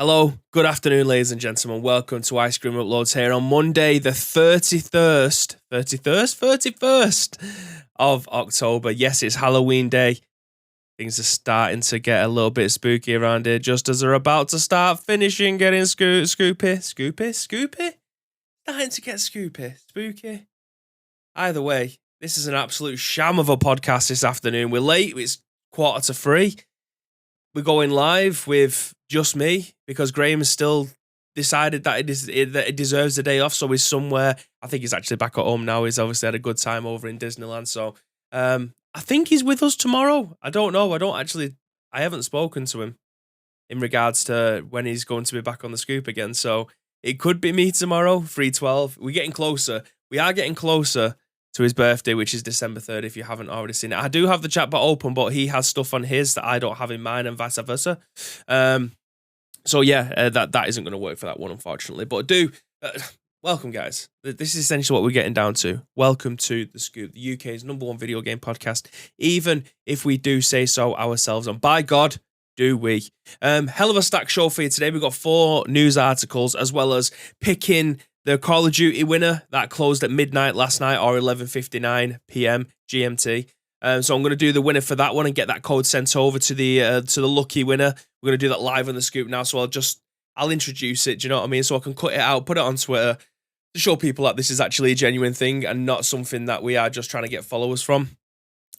Hello, good afternoon, ladies and gentlemen. Welcome to Ice Cream Uploads here on Monday, the 31st of October. Yes, it's Halloween day. Things are starting to get a little bit spooky around here, just as they're about to start finishing getting scoopy. Starting to get spooky. Either way, this is an absolute sham of a podcast this afternoon. We're late, it's 2:45. We're going live with just me because Graham has still decided that it deserves a day off. So he's somewhere. I think he's actually back at home now. He's obviously had a good time over in Disneyland. So I think he's with us tomorrow. I don't know. I haven't spoken to him in regards to when he's going to be back on the scoop again. So it could be me tomorrow, 3:12. We're getting closer. We are getting closer to his birthday, which is December 3rd, if you haven't already seen it. I do have the chat bot open, but he has stuff on his that I don't have in mine and vice versa. So yeah, that isn't going to work for that one, unfortunately. But welcome, guys. This is essentially what we're getting down to. Welcome to The Scoop, the UK's #1 video game podcast, even if we do say so ourselves. And by God, do we. Hell of a stack show for you today. We've got 4 news articles, as well as picking the Call of Duty winner that closed at midnight last night, or 11:59 p.m. GMT. So I'm going to do the winner for that one and get that code sent over to the lucky winner. We're going to do that live on the scoop now. So I'll introduce it. Do you know what I mean? So I can cut it out, put it on Twitter to show people that this is actually a genuine thing and not something that we are just trying to get followers from.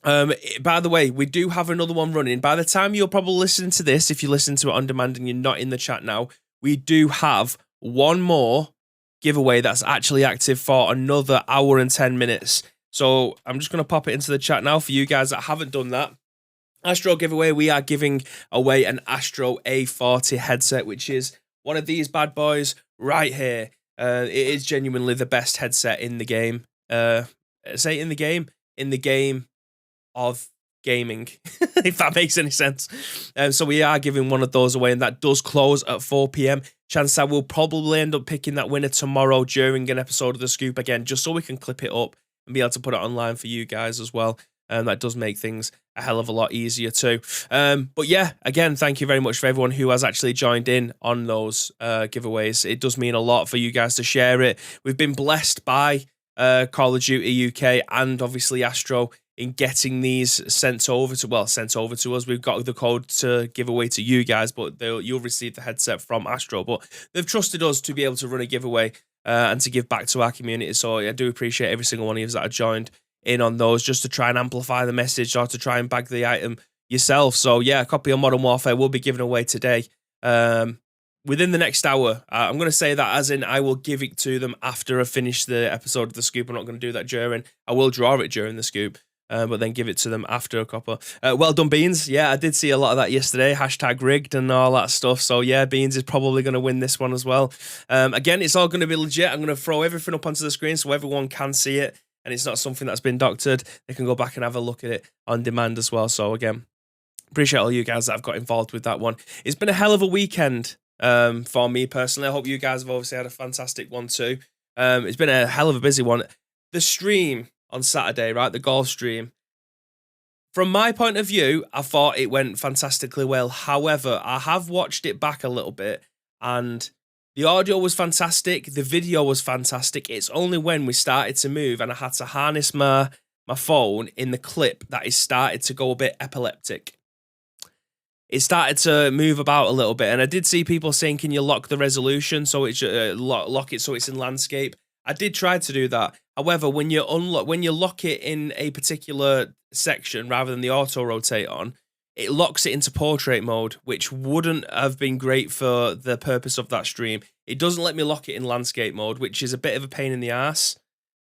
By the way, we do have another one running. By the time you're probably listening to this, if you listen to it on demand and you're not in the chat now, we do have one more giveaway that's actually active for another hour and 10 minutes. So I'm just going to pop it into the chat now for you guys that haven't done that. Astro giveaway, we are giving away an Astro A40 headset, which is one of these bad boys right here. It is genuinely the best headset in the game. In the game of gaming, if that makes any sense. So we are giving one of those away, and that does close at 4 p.m. Chance I will probably end up picking that winner tomorrow during an episode of The Scoop again, just so we can clip it up and be able to put it online for you guys as well. And that does make things a hell of a lot easier too. But yeah, again, thank you very much for everyone who has actually joined in on those giveaways. It does mean a lot for you guys to share it. We've been blessed by Call of Duty UK and obviously Astro in getting these sent over to us. We've got the code to give away to you guys, but you'll receive the headset from Astro. But they've trusted us to be able to run a giveaway and to give back to our community. So I do appreciate every single one of you that have joined in on those, just to try and amplify the message or to try and bag the item yourself. So yeah, a copy of Modern Warfare will be given away today. Within the next hour. I'm going to say that as in I will give it to them after I finish the episode of The Scoop. I'm not going to do that during. I will draw it during The Scoop. But then give it to them after a copper. Well done, Beans. Yeah, I did see a lot of that yesterday. #rigged and all that stuff. So yeah, Beans is probably going to win this one as well. Again, it's all going to be legit. I'm going to throw everything up onto the screen so everyone can see it. And it's not something that's been doctored. They can go back and have a look at it on demand as well. So again, appreciate all you guys that have got involved with that one. It's been a hell of a weekend for me personally. I hope you guys have obviously had a fantastic one too. It's been a hell of a busy one. The stream on Saturday, right? The golf stream. From my point of view, I thought it went fantastically well. However, I have watched it back a little bit and the audio was fantastic. The video was fantastic. It's only when we started to move and I had to harness my phone in the clip that it started to go a bit epileptic. It started to move about a little bit. And I did see people saying, can you lock the resolution so it's lock it so it's in landscape? I did try to do that. However, when you lock it in a particular section rather than the auto rotate on, it locks it into portrait mode, which wouldn't have been great for the purpose of that stream. It doesn't let me lock it in landscape mode, which is a bit of a pain in the ass.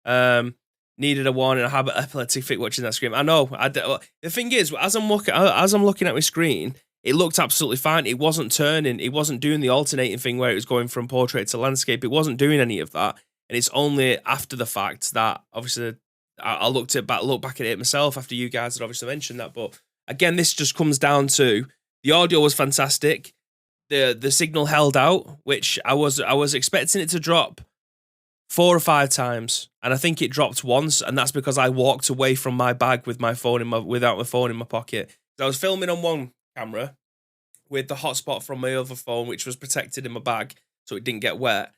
Needed a warning. I have an epileptic fit watching that stream. I know. The thing is, as I'm looking at my screen, it looked absolutely fine. It wasn't turning. It wasn't doing the alternating thing where it was going from portrait to landscape. It wasn't doing any of that. And it's only after the fact that obviously I looked back at it myself after you guys had obviously mentioned that. But again, this just comes down to the audio was fantastic. The signal held out, which I was expecting it to drop 4 or 5 times, and I think it dropped once, and that's because I walked away from my bag with my phone without my phone in my pocket. So I was filming on one camera, with the hotspot from my other phone, which was protected in my bag, so it didn't get wet.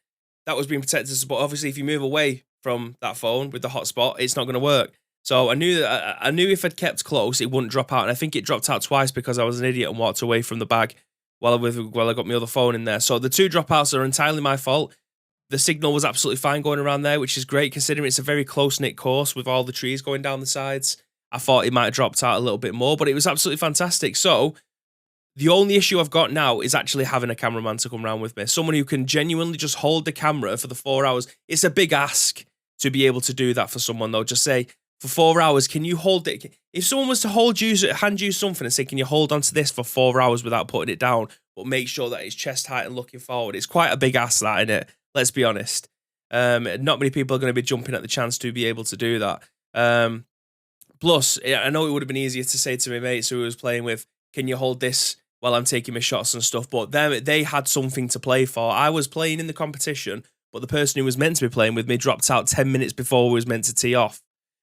That was being protected. But obviously, if you move away from that phone with the hotspot, it's not going to work. So I knew that I knew if I'd kept close, it wouldn't drop out. And I think it dropped out twice because I was an idiot and walked away from the bag while I got my other phone in there. So the two dropouts are entirely my fault. The signal was absolutely fine going around there, which is great considering it's a very close knit course with all the trees going down the sides. I thought it might have dropped out a little bit more, but it was absolutely fantastic. So the only issue I've got now is actually having a cameraman to come around with me. Someone who can genuinely just hold the camera for the 4 hours. It's a big ask to be able to do that for someone, though. Just say, for 4 hours, can you hold it? If someone was to hand you something and say, can you hold on to this for 4 hours without putting it down, but make sure that it's chest height and looking forward? It's quite a big ask, that, isn't it? Let's be honest. Not many people are going to be jumping at the chance to be able to do that. Plus, I know it would have been easier to say to my mates who I was playing with, can you hold this while I'm taking my shots and stuff? But they had something to play for. I was playing in the competition, but the person who was meant to be playing with me dropped out 10 minutes before we was meant to tee off.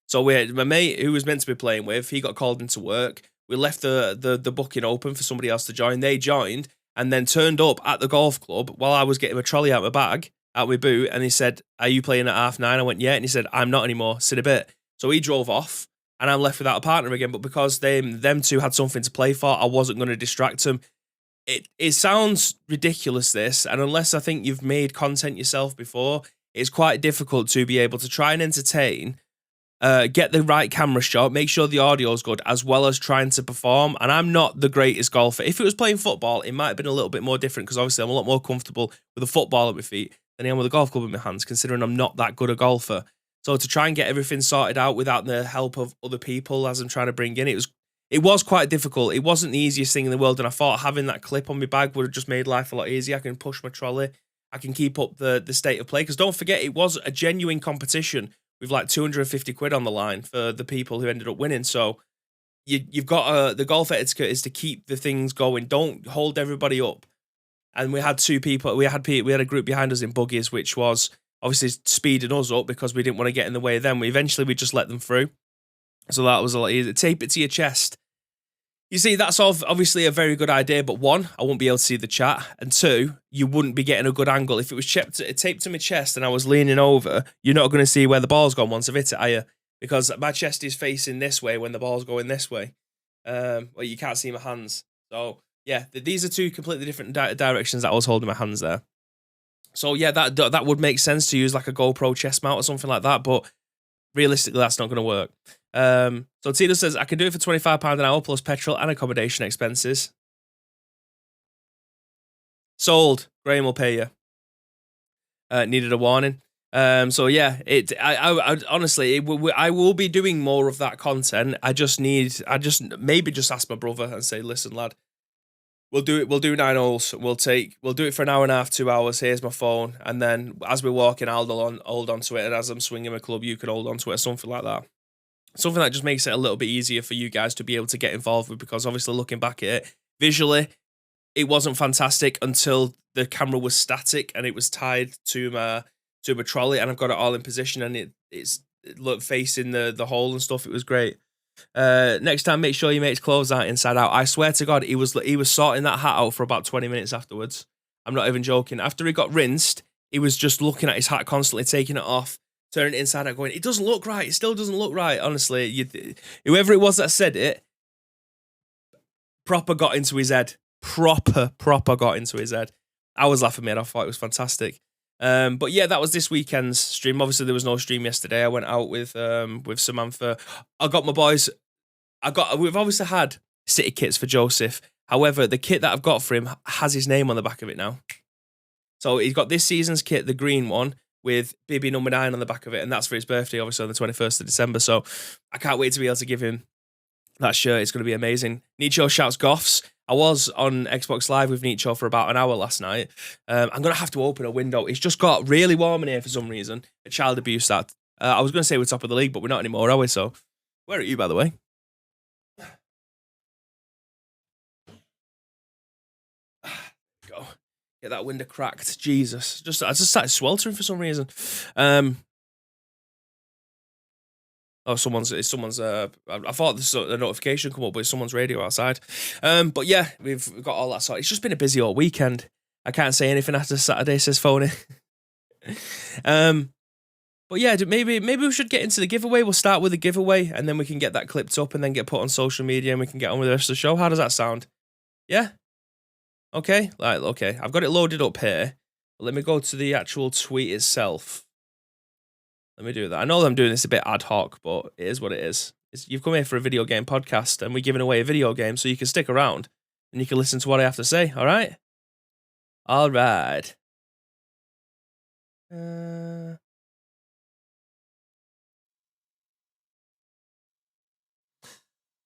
So my mate who was meant to be playing with, he got called into work. We left the booking open for somebody else to join. They joined and then turned up at the golf club while I was getting my trolley out my boot, and he said, are you playing at 9:30? I went, yeah. And he said, I'm not anymore. Sit a bit. So he drove off. And I'm left without a partner again, but because them two had something to play for, I wasn't going to distract them. It sounds ridiculous, this, and unless I think you've made content yourself before, it's quite difficult to be able to try and entertain, get the right camera shot, make sure the audio's good, as well as trying to perform. And I'm not the greatest golfer. If it was playing football, it might have been a little bit more different, because obviously I'm a lot more comfortable with a football at my feet than I am with a golf club in my hands, considering I'm not that good a golfer. So to try and get everything sorted out without the help of other people as I'm trying to bring in, it was quite difficult. It wasn't the easiest thing in the world, and I thought having that clip on my bag would have just made life a lot easier. I can push my trolley. I can keep up the state of play, because don't forget, it was a genuine competition with like 250 quid on the line for the people who ended up winning. So you've got the golf etiquette is to keep the things going. Don't hold everybody up. And we had two people. We had a group behind us in buggies, which was obviously speeding us up because we didn't want to get in the way of them. We just let them through. So that was a lot easier. Tape it to your chest. You see, that's obviously a very good idea, but one, I won't be able to see the chat, and two, you wouldn't be getting a good angle. If it was taped to my chest and I was leaning over, you're not going to see where the ball's gone once I've hit it, are you? Because my chest is facing this way when the ball's going this way. Well, you can't see my hands. So, yeah, these are two completely different directions that I was holding my hands there. So yeah, that would make sense to use like a GoPro chest mount or something like that, but realistically, that's not going to work. So Tina says, I can do it for £25 an hour plus petrol and accommodation expenses. Sold. Graham will pay you. Needed a warning. So yeah, I honestly, I will be doing more of that content. I just maybe just ask my brother and say, listen, lad, we'll do 9 holes. We'll do it for an hour and a half, 2 hours. Here's my phone. And then as we're walking, I'll hold on to it. And as I'm swinging my club, you can hold on to it or something like that. Something that just makes it a little bit easier for you guys to be able to get involved with, because obviously looking back at it, visually, it wasn't fantastic until the camera was static and it was tied to my trolley, and I've got it all in position, and it looked facing the hole and stuff. It was great. Next time, make sure your mate's clothes aren't inside out. I swear to God, he was sorting that hat out for about 20 minutes afterwards. I'm not even joking. After he got rinsed, he was just looking at his hat constantly, taking it off, turning it inside out, going, it doesn't look right. It still doesn't look right. Honestly, whoever it was that said it, proper got into his head. Proper got into his head. I was laughing, mate. I thought it was fantastic. But yeah, that was this weekend's stream. Obviously, there was no stream yesterday. I went out with Samantha. I got my boys. We've obviously had city kits for Joseph. However, the kit that I've got for him has his name on the back of it now. So he's got this season's kit, the green one, with BB number 9 on the back of it, and that's for his birthday, obviously on the 21st of December. So I can't wait to be able to give him that shirt. It's going to be amazing. Nietzsche shouts Goffs. I was on Xbox Live with Nietzsche for about an hour last night. I'm going to have to open a window. It's just got really warm in here for some reason. A child abuse that. I was going to say we're top of the league, but we're not anymore, are we? So, where are you, by the way? Go. Get that window cracked. Jesus. I just started sweltering for some reason. Oh, it's someone's. I thought a notification come up, but it's someone's radio outside. But yeah, we've got all that sorted. It's just been a busy old weekend. I can't say anything after Saturday, says Phony. But yeah, maybe we should get into the giveaway. We'll start with the giveaway, and then we can get that clipped up, and then get put on social media, and we can get on with the rest of the show. How does that sound? Yeah. Okay. Right. Okay. I've got it loaded up here. But let me go to the actual tweet itself. Let me do that. I know I'm doing this a bit ad hoc, but it is what it is. You've come here for a video game podcast, and we're giving away a video game, so you can stick around and you can listen to what I have to say. All right. All right.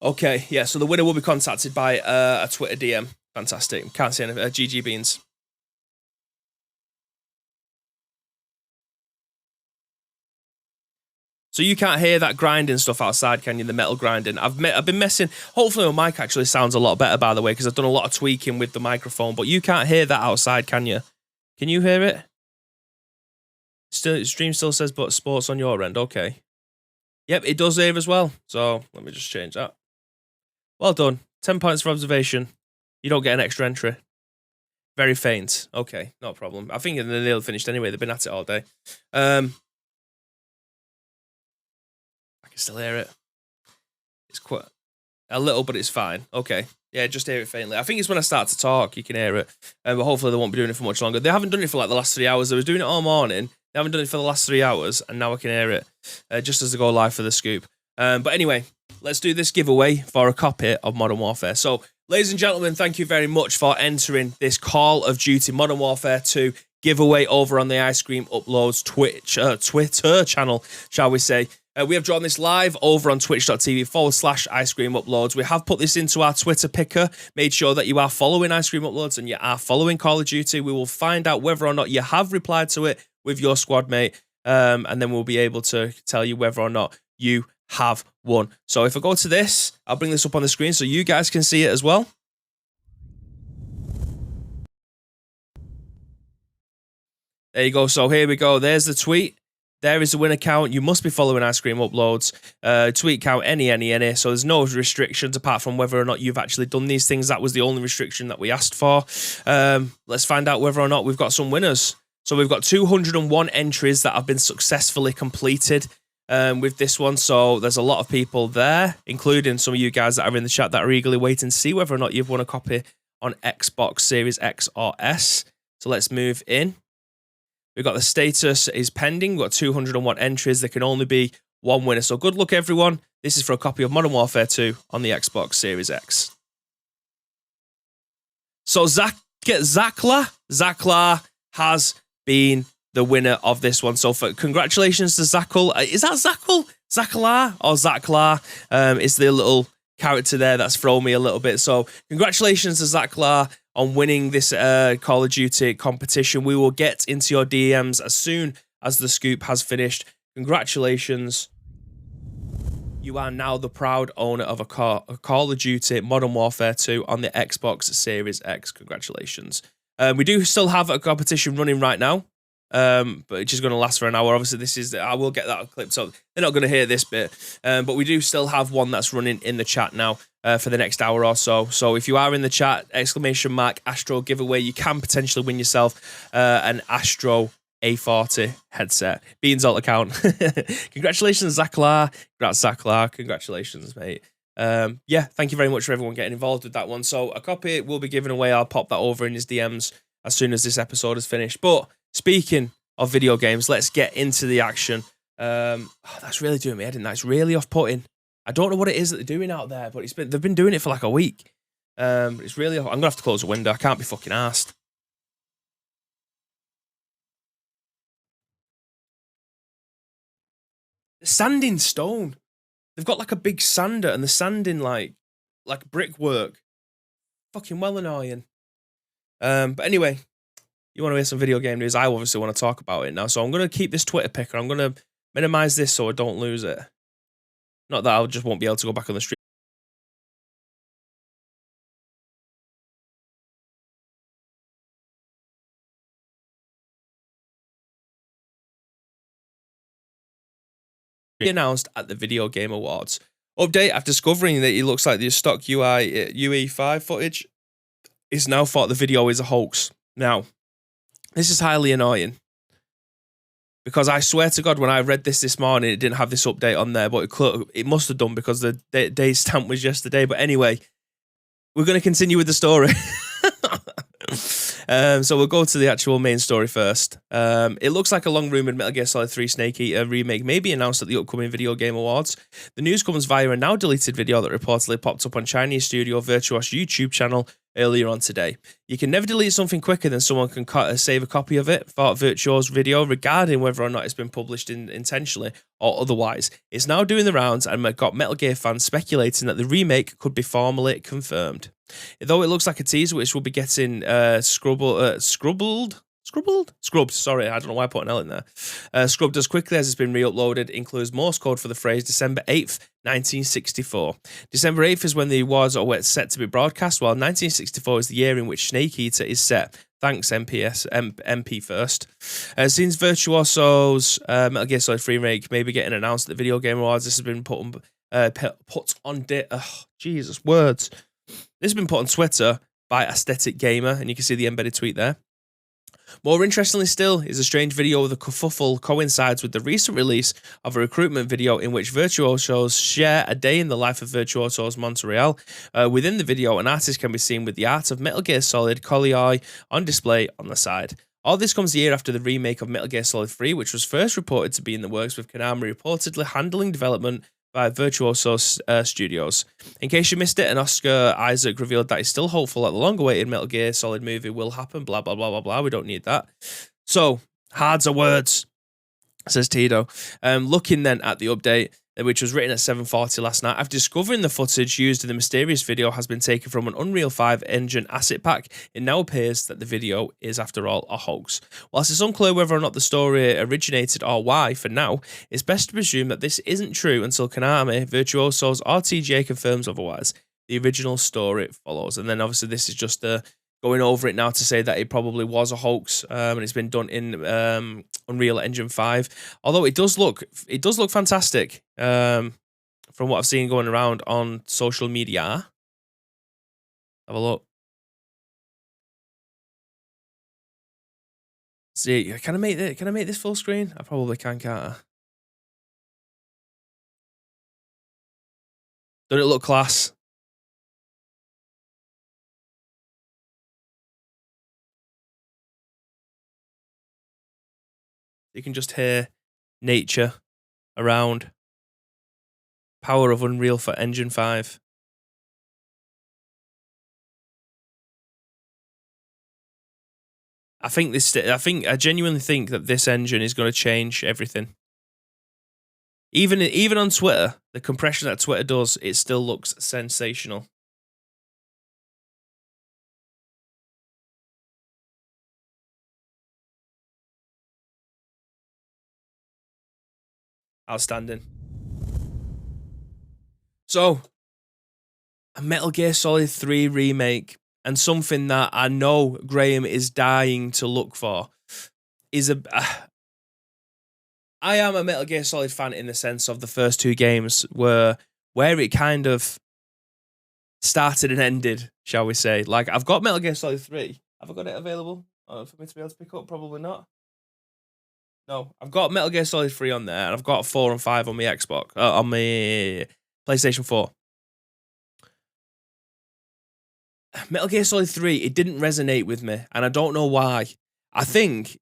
Okay, yeah, so the winner will be contacted by a Twitter DM. Fantastic. Can't see anything. GG Beans. So you can't hear that grinding stuff outside, can you? The metal grinding. I've been messing. Hopefully my mic actually sounds a lot better, by the way, because I've done a lot of tweaking with the microphone. But you can't hear that outside, can you? Can you hear it? Stream still says, but sports on your end. Okay. Yep, it does here as well. So let me just change that. Well done. 10 points for observation. You don't get an extra entry. Very faint. Okay, no problem. I think they're nearly finished anyway. They've been at it all day. I can still hear it. It's quite a little, but it's fine. Okay. Yeah, just hear it faintly. I think it's when I start to talk, you can hear it. But hopefully they won't be doing it for much longer. They haven't done it for like the last 3 hours. They were doing it all morning. They haven't done it for the last 3 hours, and now I can hear it just as they go live for the scoop. But anyway, let's do this giveaway for a copy of Modern Warfare. So, ladies and gentlemen, thank you very much for entering this Call of Duty Modern Warfare 2 giveaway over on the Ice Cream Uploads Twitter channel, shall we say. We have drawn this live over on twitch.tv/Ice Cream Uploads. We have put this into our Twitter picker. Made sure that you are following Ice Cream Uploads and you are following Call of Duty. We will find out whether or not you have replied to it with your squad mate, and then we'll be able to tell you whether or not you have won. So if I go to this, I'll bring this up on the screen so you guys can see it as well. There you go. So here we go. There's the tweet. There is the win account. You must be following Ice Cream Uploads. Tweet count any. So there's no restrictions apart from whether or not you've actually done these things. That was the only restriction that we asked for. Let's find out whether or not we've got some winners. So we've got 201 entries that have been successfully completed with this one. So there's a lot of people there, including some of you guys that are in the chat that are eagerly waiting to see whether or not you've won a copy on Xbox Series X or S. So let's move in. We've got the status is pending. We've got 201 entries. There can only be one winner. So good luck, everyone. This is for a copy of Modern Warfare 2 on the Xbox Series X. So Zakla has been the winner of this one. So congratulations to Zakul. Is that Zakul? Zaklar or Zaklar? It's the little character there that's thrown me a little bit. So congratulations to Zaklar on winning this Call of Duty competition. We will get into your DMs as soon as the scoop has finished. Congratulations. You are now the proud owner of a Call of Duty Modern Warfare 2 on the Xbox Series X. Congratulations. We do still have a competition running right now, but it's just going to last for an hour. Obviously, I will get that clipped up. They're not going to hear this bit, but we do still have one that's running in the chat now for the next hour or so. So if you are in the chat, !Astro giveaway, you can potentially win yourself an Astro A40 headset. Beans alt account. Congratulations, Zaklar. Congrats, Zaklar. Congratulations, mate. Yeah, thank you very much for everyone getting involved with that one. So a copy will be given away. I'll pop that over in his DMs as soon as this episode is finished. But speaking of video games, let's get into the action. That's really doing me head in. That's really off-putting. I don't know what it is that they're doing out there, but they've been doing it for like a week. It's really. I'm gonna have to close the window. I can't be fucking arsed. The sanding stone. They've got like a big sander and the sanding like brickwork. Fucking well annoying. But anyway, you want to hear some video game news? I obviously want to talk about it now. So I'm going to keep this Twitter picker. I'm going to minimize this so I don't lose it. Not that I just won't be able to go back on the stream. announced at the Video Game Awards. Update, after discovering that it looks like the stock UE5 footage is now thought the video is a hoax. Now, this is highly annoying because I swear to God, when I read this morning, it didn't have this update on there, but it must have done because the day stamp was yesterday. But anyway, we're going to continue with the story. So we'll go to the actual main story first. It looks like a long-rumoured Metal Gear Solid 3 Snake Eater remake may be announced at the upcoming Video Game Awards. The news comes via a now-deleted video that reportedly popped up on Chinese studio Virtuos YouTube channel earlier on today. You can never delete something quicker than someone can save a copy of it, thought Virtuos video regarding whether or not it's been published intentionally or otherwise. It's now doing the rounds and got Metal Gear fans speculating that the remake could be formally confirmed. Though it looks like a teaser which will be getting scrubbed, sorry, I don't know why I put an L in there. Scrubbed as quickly as it's been re-uploaded, includes Morse code for the phrase December 8th, 1964. December 8th is when the awards are set to be broadcast, while 1964 is the year in which Snake Eater is set. Thanks, MP first. Since Virtuoso's Metal Gear Solid 3 Remake may be getting announced at the Video Game Awards, this has been put on Jesus, words. This has been put on Twitter by Aesthetic Gamer, and you can see the embedded tweet there. More interestingly still is a strange video with a kerfuffle coincides with the recent release of a recruitment video in which Virtuosos share a day in the life of Virtuosos Montreal. Within the video, an artist can be seen with the art of Metal Gear Solid Collioure on display on the side. All this comes a year after the remake of Metal Gear Solid 3, which was first reported to be in the works, with Konami reportedly handling development by Virtuoso Studios. In case you missed it, and Oscar Isaac revealed that he's still hopeful that the long-awaited Metal Gear Solid movie will happen, blah, blah, blah, blah, blah. We don't need that. So, hards are words, says Tito. Looking then at the update, which was written at 7:40 last night, after discovering the footage used in the mysterious video has been taken from an Unreal 5 engine asset pack, it now appears that the video is, after all, a hoax. Whilst it's unclear whether or not the story originated or why, for now, it's best to presume that this isn't true until Konami, Virtuosos, or TGA confirms otherwise. The original story follows. And then, obviously, this is just going over it now to say that it probably was a hoax, and it's been done in Unreal Engine 5. Although it does look fantastic from what I've seen going around on social media. Have a look. See, can I make this full screen? I probably can't I? Don't it look class? You can just hear nature around. Power of Unreal for Engine 5. I genuinely think that this engine is going to change everything. Even on Twitter, the compression that Twitter does, it still looks sensational. Outstanding. So, a Metal Gear Solid 3 remake, and something that I know Graham is dying to look for, is I am a Metal Gear Solid fan in the sense of the first two games where it kind of started and ended, shall we say. Like, I've got Metal Gear Solid 3. Have I got it available for me to be able to pick up? Probably not. No, I've got Metal Gear Solid 3 on there, and I've got 4 and 5 on my Xbox, on my PlayStation 4. Metal Gear Solid 3, it didn't resonate with me, and I don't know why. I think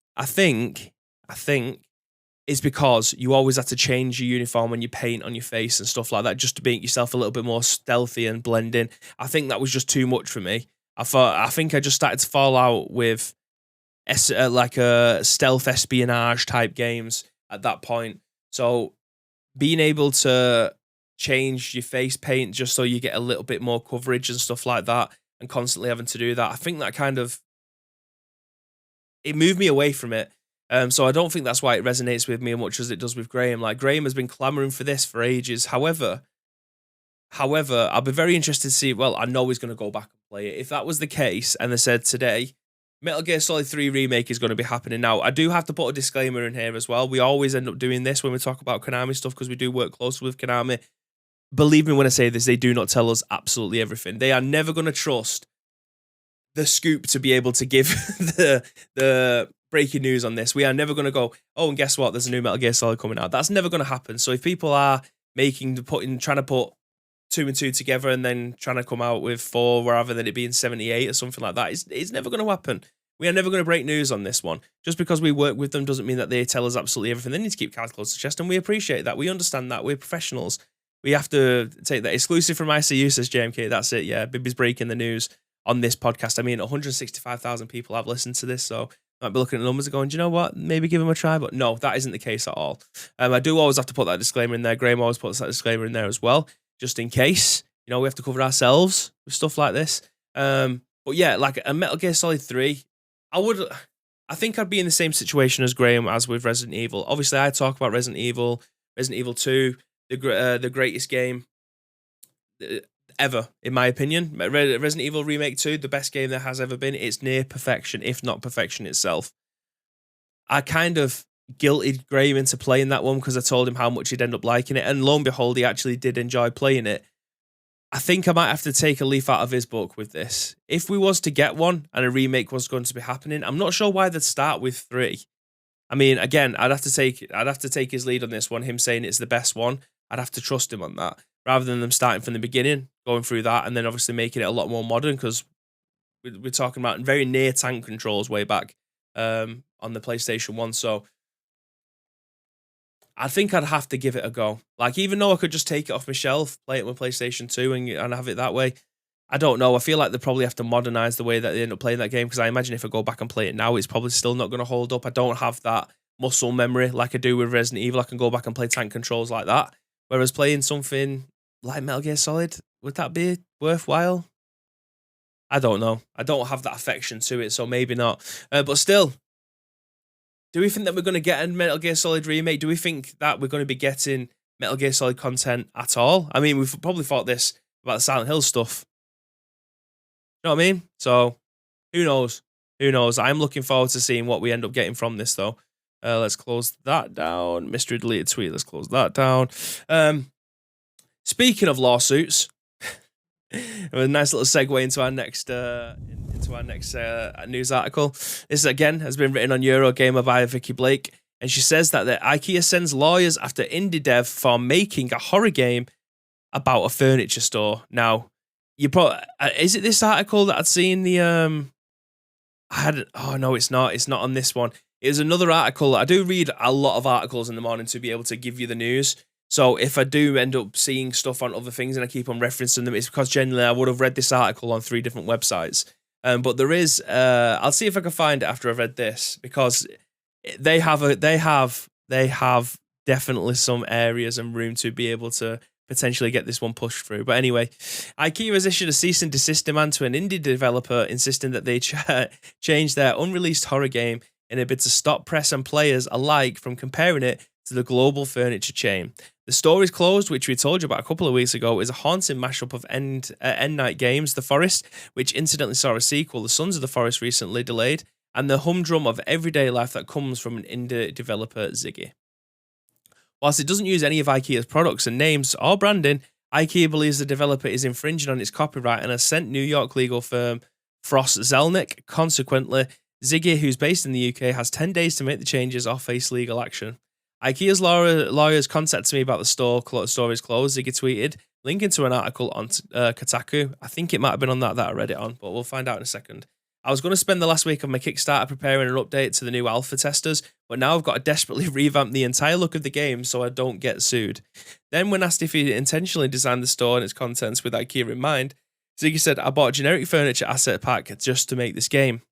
it's because you always have to change your uniform when you paint on your face and stuff like that, just to make yourself a little bit more stealthy and blend in. I think that was just too much for me. I think I just started to fall out with like a stealth espionage type games at that point. So being able to change your face paint just so you get a little bit more coverage and stuff like that, and constantly having to do that, I think that kind of, it moved me away from it. So I don't think that's why it resonates with me as much as it does with Graham. Like, Graham has been clamoring for this for ages. However, I'll be very interested to see. Well, I know he's going to go back and play it. If that was the case, and they said today, Metal Gear Solid 3 Remake is going to be happening now. I do have to put a disclaimer in here as well. We always end up doing this when we talk about Konami stuff because we do work closely with Konami. Believe me when I say this, they do not tell us absolutely everything. They are never going to trust the scoop to be able to give the breaking news on this. We are never going to go, oh, and guess what? There's a new Metal Gear Solid coming out. That's never going to happen. So if people are trying to put 2 and 2 together and then trying to come out with 4 rather than it being 78 or something like that, it's never going to happen. We are never going to break news on this one. Just because we work with them doesn't mean that they tell us absolutely everything. They need to keep cards close to the chest, and we appreciate that. We understand that. We're professionals. We have to take that. Exclusive from ICU, says JMK. That's it, yeah. Bibby's breaking the news on this podcast. I mean, 165,000 people have listened to this, so I might be looking at the numbers and going, do you know what? Maybe give them a try. But no, that isn't the case at all. I do always have to put that disclaimer in there. Graham always puts that disclaimer in there as well, just in case. You know, we have to cover ourselves with stuff like this. But yeah, like a Metal Gear Solid 3, I think I'd be in the same situation as Graham as with Resident Evil. Obviously, I talk about Resident Evil 2, the greatest game ever, in my opinion. Resident Evil Remake 2, the best game there has ever been. It's near perfection, if not perfection itself. I kind of guilted Graham into playing that one because I told him how much he'd end up liking it, and lo and behold, he actually did enjoy playing it. I think I might have to take a leaf out of his book with this. If we was to get one and a remake was going to be happening, I'm not sure why they'd start with 3. I mean, again, I'd have to take his lead on this one, him saying it's the best one. I'd have to trust him on that, rather than them starting from the beginning, going through that, and then obviously making it a lot more modern, because we're talking about very near tank controls way back on the PlayStation 1. So I think I'd have to give it a go. Like, even though I could just take it off my shelf, play it with PlayStation 2 and have it that way, I don't know. I feel like they probably have to modernize the way that they end up playing that game, because I imagine if I go back and play it now, it's probably still not going to hold up. I don't have that muscle memory like I do with Resident Evil. I can go back and play tank controls like that. Whereas playing something like Metal Gear Solid, would that be worthwhile? I don't know. I don't have that affection to it, so maybe not. But still, do we think that we're going to get a Metal Gear Solid remake? Do we think that we're going to be getting Metal Gear Solid content at all? I mean, we've probably thought this about the Silent Hill stuff. You know what I mean? So, who knows? Who knows? I'm looking forward to seeing what we end up getting from this, though. Let's close that down. Mystery deleted tweet. Let's close that down. Speaking of lawsuits, a nice little segue into our next news article. This again has been written on Eurogamer by Vikki Blake, and she says that the Ikea sends lawyers after indie dev for making a horror game about a furniture store. Now, you probably is it this article that I'd seen the oh no, it's not. It's not on this one. It was another article. I do read a lot of articles in the morning to be able to give you the news. So if I do end up seeing stuff on other things and I keep on referencing them, it's because generally I would have read this article on 3 different websites. But there is, I'll see if I can find it after I've read this, because they have definitely some areas and room to be able to potentially get this one pushed through. But anyway, Ikea has issued a cease and desist demand to an indie developer, insisting that they change their unreleased horror game in a bid to stop press and players alike from comparing it to the global furniture chain. The Store is Closed, which we told you about a couple of weeks ago, is a haunting mashup of End Night Games' The Forest, which incidentally saw a sequel, The Sons of the Forest, recently delayed, and the humdrum of everyday life that comes from an indie developer, Ziggy. Whilst it doesn't use any of Ikea's products and names or branding, Ikea believes the developer is infringing on its copyright and has sent New York legal firm Frost Zelnick. Consequently, Ziggy, who's based in the UK, has 10 days to make the changes or face legal action. Ikea's lawyers contacted me about the store is closed, Ziggy tweeted, linking to an article on Kotaku. I think it might have been on that I read it on, but we'll find out in a second. I was going to spend the last week of my Kickstarter preparing an update to the new alpha testers, but now I've got to desperately revamp the entire look of the game so I don't get sued. Then when asked if he intentionally designed the store and its contents with Ikea in mind, Ziggy said, I bought a generic furniture asset pack just to make this game.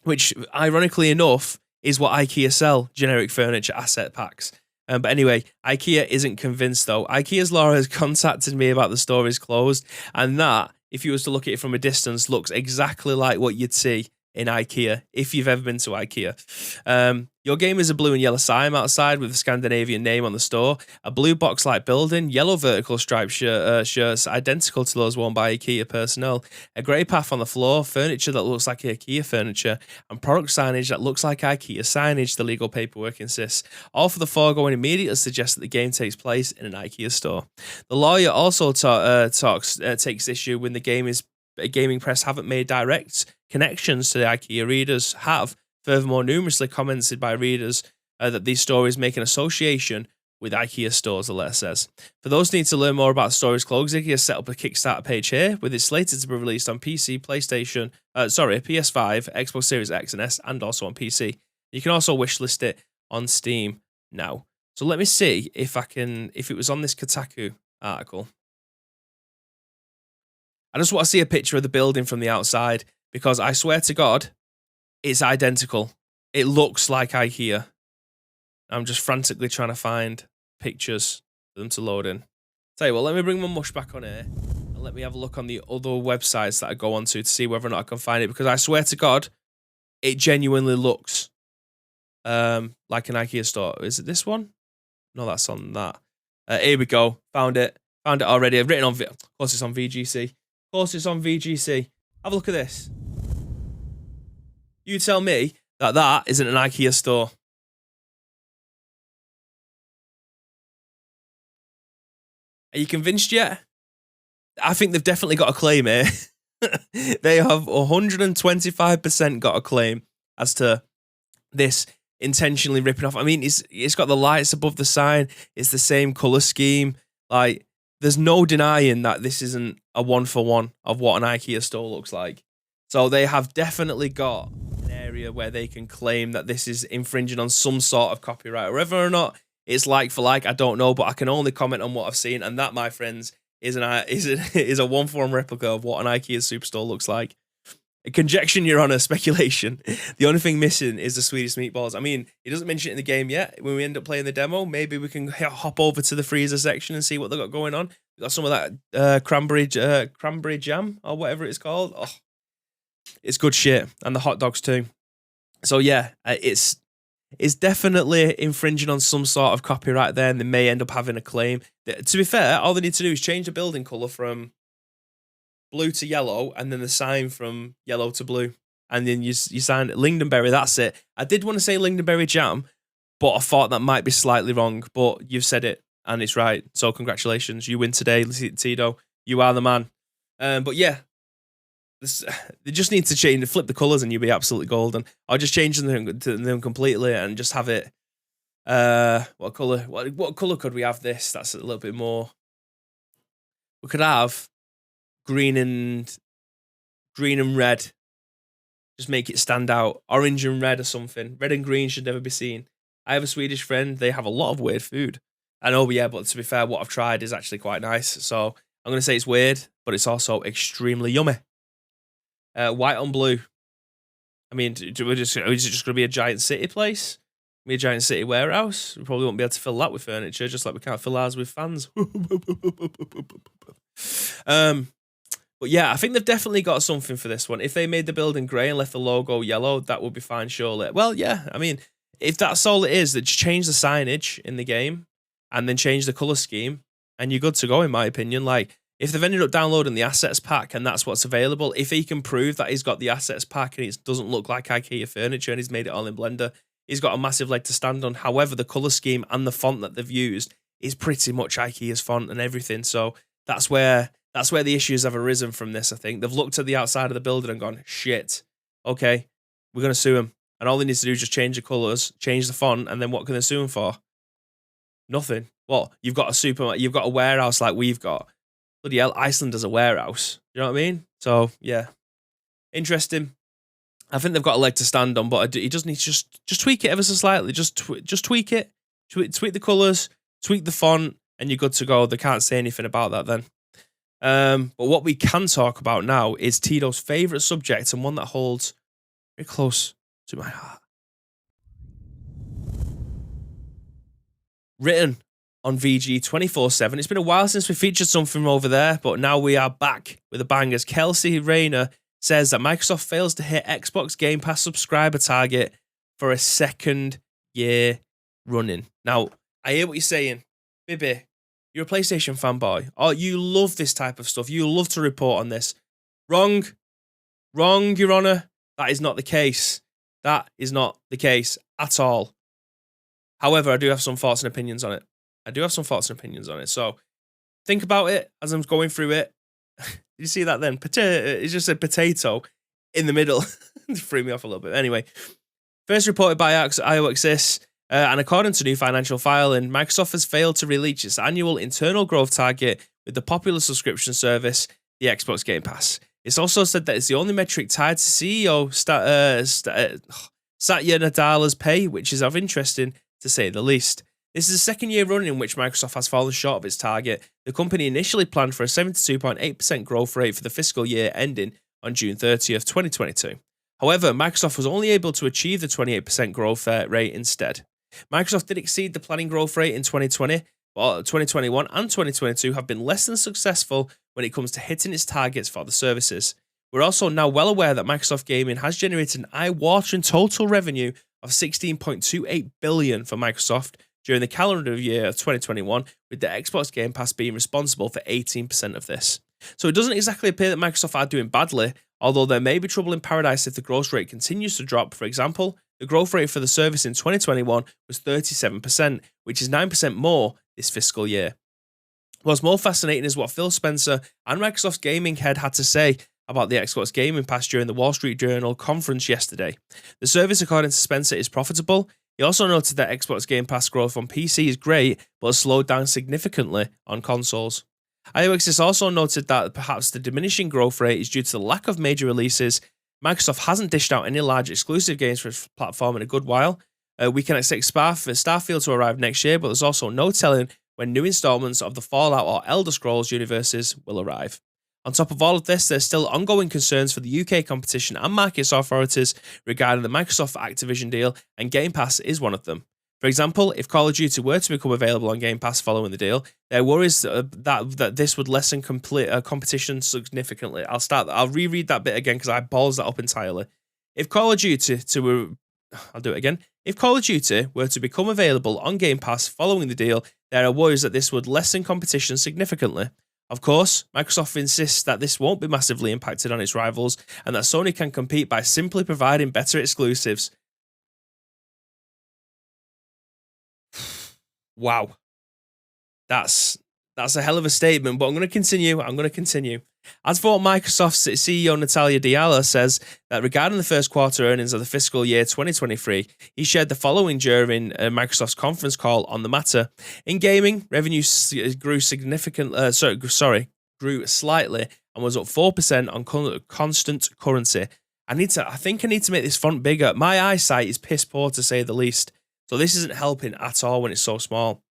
Which, ironically enough, is what Ikea sell, generic furniture asset packs. But anyway, Ikea isn't convinced though. Ikea's lawyer has contacted me about the store is closed, and that, if you was to look at it from a distance, looks exactly like what you'd see in Ikea, if you've ever been to Ikea. Your game is a blue and yellow sign outside with the Scandinavian name on the store, a blue box-like building, yellow vertical striped shirts identical to those worn by Ikea personnel, a grey path on the floor, furniture that looks like Ikea furniture, and product signage that looks like Ikea signage, the legal paperwork insists. All for the foregoing immediately suggests that the game takes place in an Ikea store. The lawyer also takes issue when the gaming press haven't made direct connections to the Ikea readers have. Furthermore, numerously commented by readers that these stories make an association with Ikea stores, the letter says. For those who need to learn more about the stories closed, Ikea has set up a Kickstarter page here, with it slated to be released on PC, PS5, Xbox Series X and S, and also on PC. You can also wishlist it on Steam now. So let me see if it was on this Kotaku article. I just want to see a picture of the building from the outside, because I swear to God, it's identical. It looks like Ikea. I'm just frantically trying to find pictures for them to load in. Tell you what, let me bring my mush back on here and let me have a look on the other websites that I go onto to see whether or not I can find it, because I swear to God, it genuinely looks like an Ikea store. Is it this one? No, that's on that. Here we go. Found it. Found it already. I've written on, of course it's on VGC. Of course it's on VGC. Have a look at this. You tell me that isn't an Ikea store. Are you convinced yet? I think they've definitely got a claim here. They have 125% got a claim as to this intentionally ripping off. I mean, it's got the lights above the sign. It's the same color scheme. Like, there's no denying that this isn't a one-for-one of what an Ikea store looks like. So they have definitely got an area where they can claim that this is infringing on some sort of copyright. Whether or not it's like for like, I don't know, but I can only comment on what I've seen, and that, my friends, is a one-for-one replica of what an IKEA superstore looks like. A conjecture, Your Honor, speculation. The only thing missing is the Swedish meatballs. I mean, he doesn't mention it in the game yet. When we end up playing the demo, maybe we can hop over to the freezer section and see what they got going on. We got some of that cranberry jam or whatever it's called. Oh, it's good shit, and the hot dogs too. So yeah, it's definitely infringing on some sort of copyright there, and they may end up having a claim. To be fair, all they need to do is change the building colour from blue to yellow, and then the sign from yellow to blue, and then you sign Lingonberry. That's it. I did want to say Lingonberry jam, but I thought that might be slightly wrong. But you've said it, and it's right. So congratulations, you win today, Tito. You are the man. But yeah, they just need to flip the colours, and you'll be absolutely golden. I'll just change them completely and just have it. What colour? What colour could we have this? That's a little bit more. We could have green and red. Just make it stand out. Orange and red or something. Red and green should never be seen. I have a Swedish friend. They have a lot of weird food. I know, yeah, but to be fair, what I've tried is actually quite nice. So I'm going to say it's weird, but it's also extremely yummy. White on blue. I mean, is it just going to be a giant city place? Be a giant city warehouse? We probably won't be able to fill that with furniture, just like we can't fill ours with fans. But yeah, I think they've definitely got something for this one. If they made the building grey and left the logo yellow, that would be fine, surely. Well, yeah, I mean, if that's all it is, that just change the signage in the game and then change the colour scheme, and you're good to go, in my opinion. Like, if they've ended up downloading the assets pack and that's what's available, if he can prove that he's got the assets pack and it doesn't look like IKEA furniture and he's made it all in Blender, he's got a massive leg to stand on. However, the colour scheme and the font that they've used is pretty much IKEA's font and everything. So that's where the issues have arisen from this, I think. They've looked at the outside of the building and gone, shit, okay, we're going to sue him. And all they need to do is just change the colours, change the font, and then what can they sue him for? Nothing. What? You've got a warehouse like we've got. Bloody hell, Iceland has a warehouse. You know what I mean? So, yeah. Interesting. I think they've got a leg to stand on, but he does need to just tweak it ever so slightly. Just tweak it. Tweak the colours, tweak the font, and you're good to go. They can't say anything about that then. But what we can talk about now is Tito's favourite subject, and one that holds very close to my heart. Written on VG 24/7. It's been a while since we featured something over there, but now we are back with a bang as Kelsey Rayner says that Microsoft fails to hit Xbox Game Pass subscriber target for a second year running. Now, I hear what you're saying. Bibby, you're a PlayStation fanboy. Oh, you love this type of stuff. You love to report on this. Wrong, Your Honor. That is not the case. That is not the case at all. However, I do have some thoughts and opinions on it. So think about it as I'm going through it. You see that then? It's just a potato in the middle. It threw me off a little bit. Anyway, first reported by IOXIS, and according to new financial filing, Microsoft has failed to reach its annual internal growth target with the popular subscription service, the Xbox Game Pass. It's also said that it's the only metric tied to CEO Satya Nadala's pay, which is of interest to say the least. This is the second year running in which Microsoft has fallen short of its target. The company initially planned for a 72.8% growth rate for the fiscal year ending on June 30th, 2022. However, Microsoft was only able to achieve the 28% growth rate instead. Microsoft did exceed the planning growth rate in 2020, but 2021 and 2022 have been less than successful when it comes to hitting its targets for the services. We're also now well aware that Microsoft Gaming has generated an eye-watering total revenue of $16.28 billion for Microsoft during the calendar year of 2021, with the Xbox Game Pass being responsible for 18% of this. So it doesn't exactly appear that Microsoft are doing badly, although there may be trouble in paradise if the growth rate continues to drop. For example, the growth rate for the service in 2021 was 37%, which is 9% more this fiscal year. What's more fascinating is what Phil Spencer and Microsoft's gaming head had to say about the Xbox Gaming Pass during the Wall Street Journal conference yesterday. The service, according to Spencer, is profitable. He also noted that Xbox Game Pass growth on PC is great, but has slowed down significantly on consoles. IOXIS also noted that perhaps the diminishing growth rate is due to the lack of major releases. Microsoft hasn't dished out any large exclusive games for its platform in a good while. We can expect Starfield to arrive next year, but there's also no telling when new installments of the Fallout or Elder Scrolls universes will arrive. On top of all of this, there's still ongoing concerns for the UK competition and markets authorities regarding the Microsoft Activision deal, and Game Pass is one of them. For example, if Call of Duty were to become available on Game Pass following the deal, there are worries that this would lessen competition significantly. I'll reread that bit again because I balls that up entirely. If Call of Duty If Call of Duty were to become available on Game Pass following the deal, there are worries that this would lessen competition significantly. Of course, Microsoft insists that this won't be massively impacted on its rivals and that Sony can compete by simply providing better exclusives. Wow. That's a hell of a statement, but I'm going to continue. As for Microsoft's CEO Natalia Diala says that regarding the first quarter earnings of the fiscal year 2023, he shared the following during Microsoft's conference call on the matter. In gaming, revenue grew slightly and was up 4% on constant currency. I think I need to make this font bigger. My eyesight is piss poor to say the least, so this isn't helping at all when it's so small.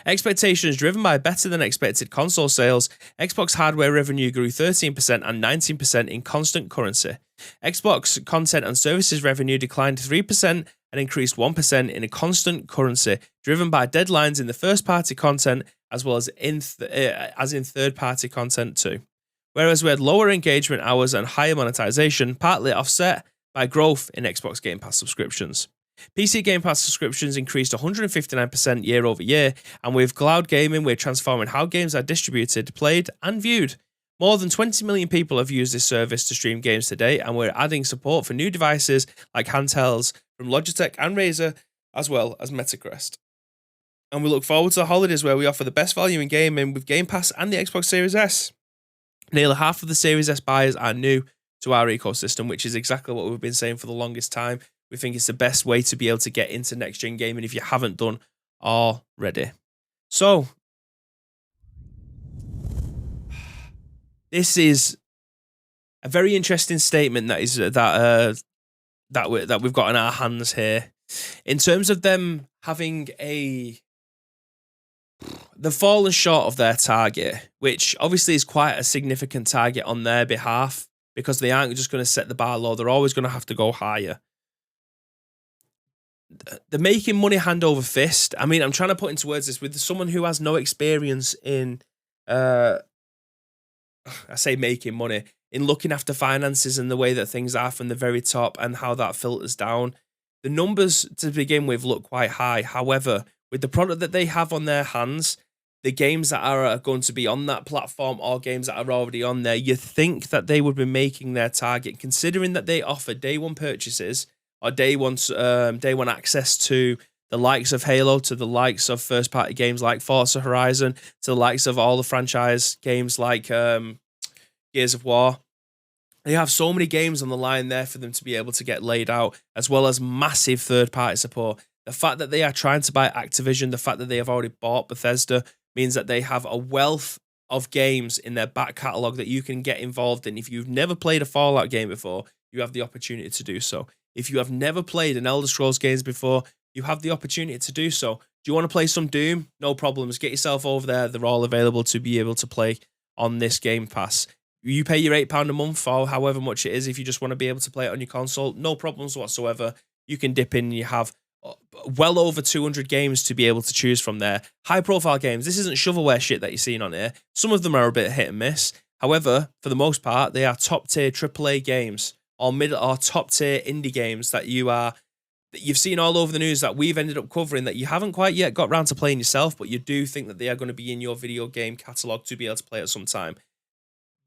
Expectations driven by better than expected console sales, Xbox hardware revenue grew 13% and 19% in constant currency. Xbox content and services revenue declined 3% and increased 1% in a constant currency, driven by deadlines in the first-party content as well as in third-party content too. Whereas we had lower engagement hours and higher monetization, partly offset by growth in Xbox Game Pass subscriptions. PC Game Pass subscriptions increased 159% year over year, and with cloud gaming, we're transforming how games are distributed, played, and viewed. More than 20 million people have used this service to stream games today, and we're adding support for new devices like handhelds from Logitech and Razer, as well as Metacrest. And we look forward to the holidays where we offer the best value in gaming with Game Pass and the Xbox Series S. Nearly half of the Series S buyers are new to our ecosystem, which is exactly what we've been saying for the longest time. We think it's the best way to be able to get into next-gen gaming if you haven't done already. So, this is a very interesting statement that we've got in our hands here. In terms of them having they've fallen short of their target, which obviously is quite a significant target on their behalf because they aren't just going to set the bar low. They're always going to have to go higher. They're making money hand over fist. I mean, I'm trying to put into words this with someone who has no experience in I say making money, in looking after finances and the way that things are from the very top and how that filters down. The numbers to begin with look quite high. However, with the product that they have on their hands, the games that are going to be on that platform or games that are already on there, you think that they would be making their target, considering that they offer day one purchases or day one access to the likes of Halo, to the likes of first party games like Forza Horizon, to the likes of all the franchise games like Gears of War. They have so many games on the line there for them to be able to get laid out, as well as massive third party support. The fact that they are trying to buy Activision, the fact that they have already bought Bethesda, means that they have a wealth of games in their back catalogue that you can get involved in. If you've never played a Fallout game before, you have the opportunity to do so. If you have never played an Elder Scrolls games before, you have the opportunity to do so. Do you want to play some Doom? No problems. Get yourself over there. They're all available to be able to play on this Game Pass. You pay your £8 a month or however much it is if you just want to be able to play it on your console. No problems whatsoever. You can dip in. You have well over 200 games to be able to choose from there. High profile games. This isn't shovelware shit that you're seeing on here. Some of them are a bit hit and miss. However, for the most part, they are top tier AAA games or mid or top tier indie games that you've seen all over the news that we've ended up covering that you haven't quite yet got around to playing yourself, but you do think that they are going to be in your video game catalog to be able to play at some time.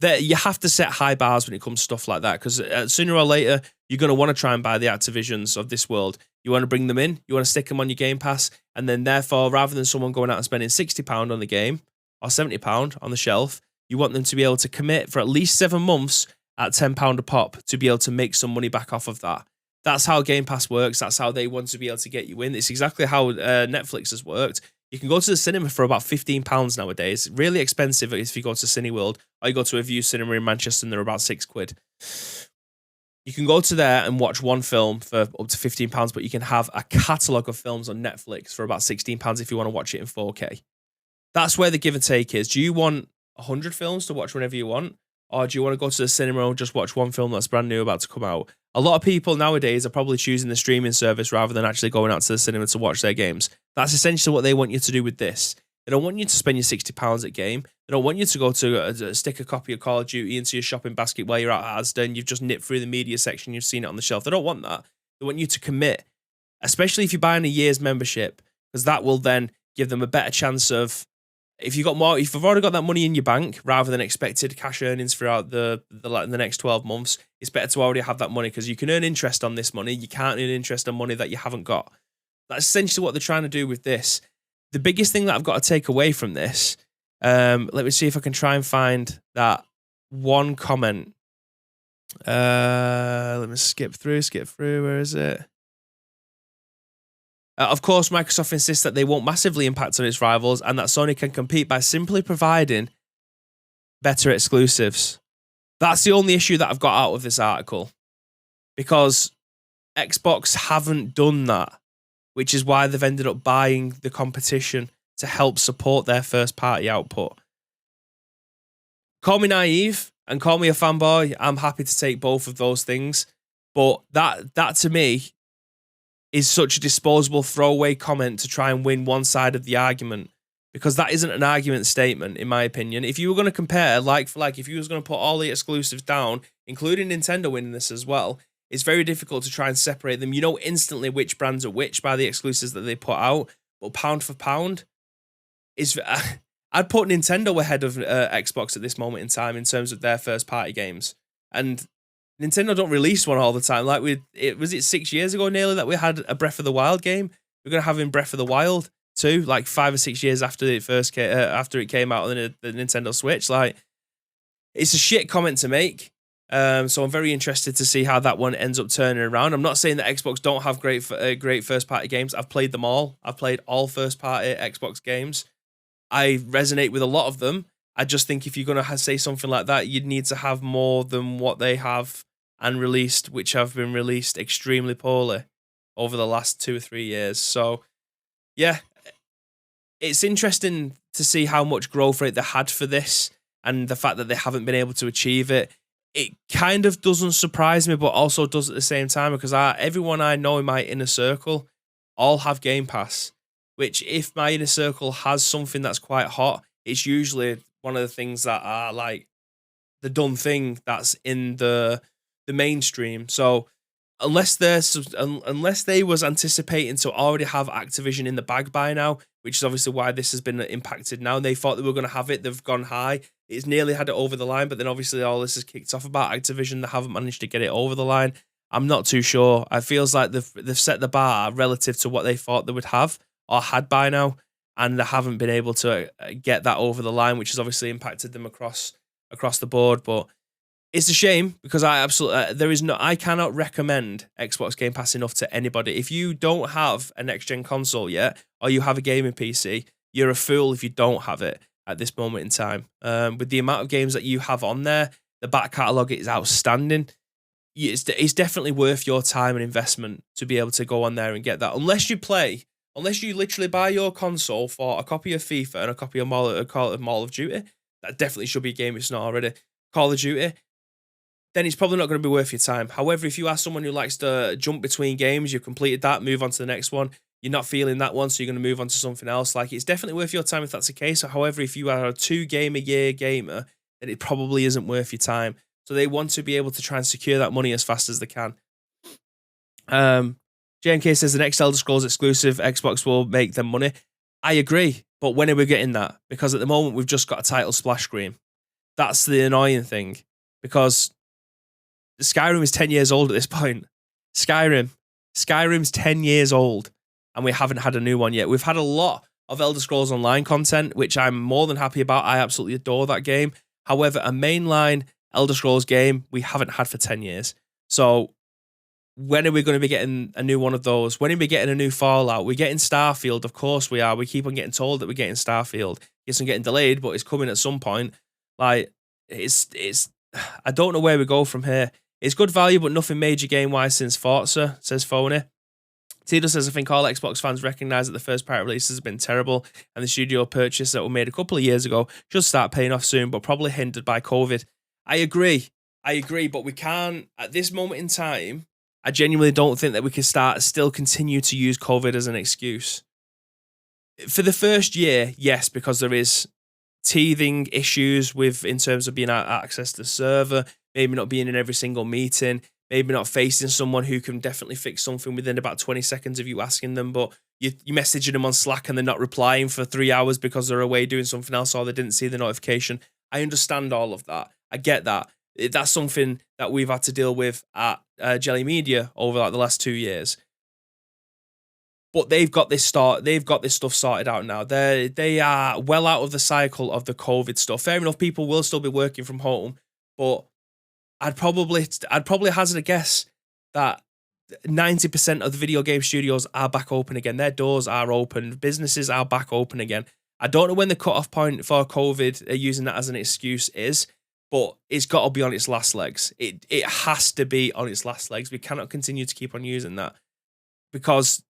You have to set high bars when it comes to stuff like that, because sooner or later, you're going to want to try and buy the Activisions of this world. You want to bring them in, you want to stick them on your Game Pass, and then therefore, rather than someone going out and spending £60 on the game, or £70 on the shelf, you want them to be able to commit for at least 7 months at £10 a pop to be able to make some money back off of that. That's how Game Pass works. That's how they want to be able to get you in. It's exactly how Netflix has worked. You can go to the cinema for about £15 nowadays. Really expensive if you go to Cineworld, or you go to a View Cinema in Manchester and they're about £6. You can go to there and watch one film for up to £15, but you can have a catalogue of films on Netflix for about £16 if you want to watch it in 4K. That's where the give and take is. Do you want 100 films to watch whenever you want? Or do you want to go to the cinema and just watch one film that's brand new about to come out? A lot of people nowadays are probably choosing the streaming service rather than actually going out to the cinema to watch their games. That's essentially what they want you to do with this. They don't want you to spend your £60 at game. They don't want you to go to stick a copy of Call of Duty into your shopping basket while you're at Asda and you've just nipped through the media section, you've seen it on the shelf. They don't want that. They want you to commit, especially if you're buying a year's membership, because that will then give them a better chance of, if you've already got that money in your bank rather than expected cash earnings throughout the next 12 months, it's better to already have that money because you can earn interest on this money. You can't earn interest on money that you haven't got. That's essentially what they're trying to do with this. The biggest thing that I've got to take away from this, let me see if I can try and find that one comment. Let me skip through. Where is it? Of course, Microsoft insists that they won't massively impact on its rivals and that Sony can compete by simply providing better exclusives. That's the only issue that I've got out of this article, because Xbox haven't done that, which is why they've ended up buying the competition to help support their first-party output. Call me naive and call me a fanboy. I'm happy to take both of those things, but that to me is such a disposable throwaway comment to try and win one side of the argument, because that isn't an argument statement, in my opinion. If you were going to compare like for like, if you was going to put all the exclusives down, including Nintendo winning this as well, it's very difficult to try and separate them. You know instantly which brands are which by the exclusives that they put out, but pound for pound, I'd put Nintendo ahead of Xbox at this moment in time in terms of their first-party games. And Nintendo don't release one all the time. Like was it 6 years ago nearly that we had a Breath of the Wild game? We're gonna have in Breath of the Wild too, like 5 or 6 years after it first after it came out on the Nintendo Switch. Like, it's a shit comment to make. So I'm very interested to see how that one ends up turning around. I'm not saying that Xbox don't have great first party games. I've played them all. I've played all first party Xbox games. I resonate with a lot of them. I just think if you're going to say something like that, you'd need to have more than what they have and released, which have been released extremely poorly over the last 2 or 3 years. So, yeah, it's interesting to see how much growth rate they had for this and the fact that they haven't been able to achieve it. It kind of doesn't surprise me, but also does at the same time, because everyone I know in my inner circle all have Game Pass, which if my inner circle has something that's quite hot, it's usually one of the things that are like the done thing that's in the mainstream. So unless they was anticipating to already have Activision in the bag by now, which is obviously why this has been impacted now. And they thought they were going to have it. They've gone high. It's nearly had it over the line, but then obviously all this has kicked off about Activision. They haven't managed to get it over the line. I'm not too sure. It feels like they've set the bar relative to what they thought they would have or had by now, and they haven't been able to get that over the line, which has obviously impacted them across the board. But it's a shame because I cannot recommend Xbox Game Pass enough to anybody. If you don't have a next gen console yet, or you have a gaming PC, you're a fool if you don't have it at this moment in time. With the amount of games that you have on there, the back catalogue is outstanding. It's definitely worth your time and investment to be able to go on there and get that. Unless you literally buy your console for a copy of FIFA and a copy of Call of Duty, that definitely should be a game if it's not already. Call of Duty, then it's probably not going to be worth your time. However, if you are someone who likes to jump between games, you've completed that, move on to the next one, you're not feeling that one, so you're going to move on to something else. Like, it's definitely worth your time if that's the case. However, if you are a 2-game-a-year gamer, then it probably isn't worth your time. So they want to be able to try and secure that money as fast as they can. JMK says the next Elder Scrolls exclusive, Xbox will make them money. I agree, but when are we getting that? Because at the moment, we've just got a title splash screen. That's the annoying thing, because Skyrim is 10 years old at this point. Skyrim's 10 years old, and we haven't had a new one yet. We've had a lot of Elder Scrolls Online content, which I'm more than happy about. I absolutely adore that game. However, a mainline Elder Scrolls game we haven't had for 10 years. So when are we going to be getting a new one of those? When are we getting a new Fallout? We're getting Starfield, of course we are. We keep on getting told that we're getting Starfield. Yes, I'm getting delayed, but it's coming at some point. Like, it's I don't know where we go from here. It's good value, but nothing major game-wise since Forza, says Phony. Tito says, I think all Xbox fans recognise that the first-party releases have been terrible, and the studio purchase that were made a couple of years ago should start paying off soon, but probably hindered by COVID. I agree, but we can't, at this moment in time, I genuinely don't think that we can still continue to use COVID as an excuse. For the first year, yes, because there is teething issues in terms of being able to access the server, maybe not being in every single meeting, maybe not facing someone who can definitely fix something within about 20 seconds of you asking them, but you're messaging them on Slack and they're not replying for 3 hours because they're away doing something else or they didn't see the notification. I understand all of that. I get that. That's something that we've had to deal with at Jelly Media over like the last 2 years. But they've got this stuff sorted out now. They are well out of the cycle of the COVID stuff. Fair enough, people will still be working from home, but I'd probably hazard a guess that 90% of the video game studios are back open again. Their doors are open. Businesses are back open again. I don't know when the cutoff point for COVID, using that as an excuse, is, but it's got to be on its last legs. It has to be on its last legs. We cannot continue to keep on using that, because